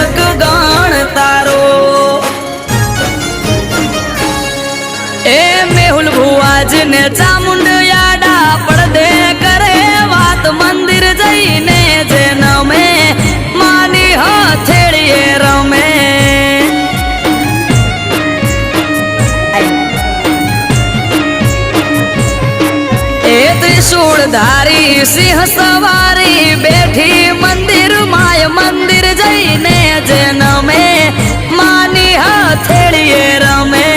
સેવક ગણ તારો એ મેહુલ ભુવાજ ને ચામુંડ યાડા પડદે કરે વાત મંદિર જઈને જેન મે માની હથેળીએ રમે એ ત્રિશૂળધારી સિંહ સવારી બેઠી મંદિર માય મંદિર જઈને જેન મે માની હથેળીએ રમે